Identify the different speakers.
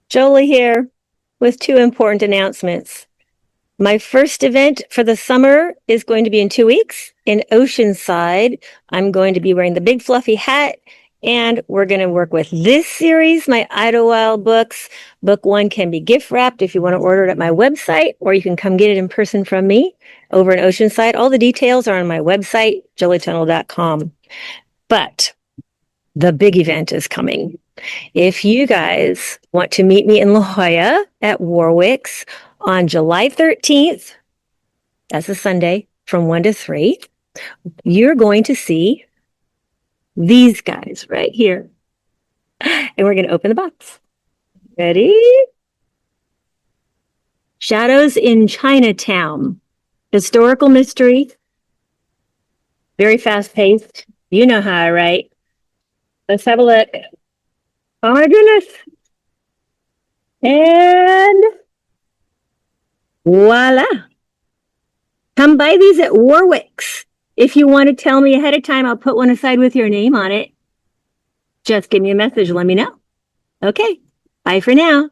Speaker 1: Jolie here with two important announcements. My first event for the summer is going to be in 2 weeks in Oceanside. I'm going to be wearing the big fluffy hat, and we're going to work with this series, my Idlewild books. Book 1 can be gift wrapped if you want to order it at my website, or you can come get it in person from me over in Oceanside. All the details are on my website, jolietunnel.com. But the big event is coming. If you guys want to meet me in La Jolla at Warwick's on July 13th, that's a Sunday, from 1 to 3, you're going to see these guys right here. And we're going to open the box. Ready? Shadows in Chinatown. Historical mystery. Very fast-paced. You know how I write. Let's have a look. Oh my goodness. And voila. Come buy these at Warwick's. If you want to tell me ahead of time, I'll put one aside with your name on it. Just give me a message. Let me know. Okay. Bye for now.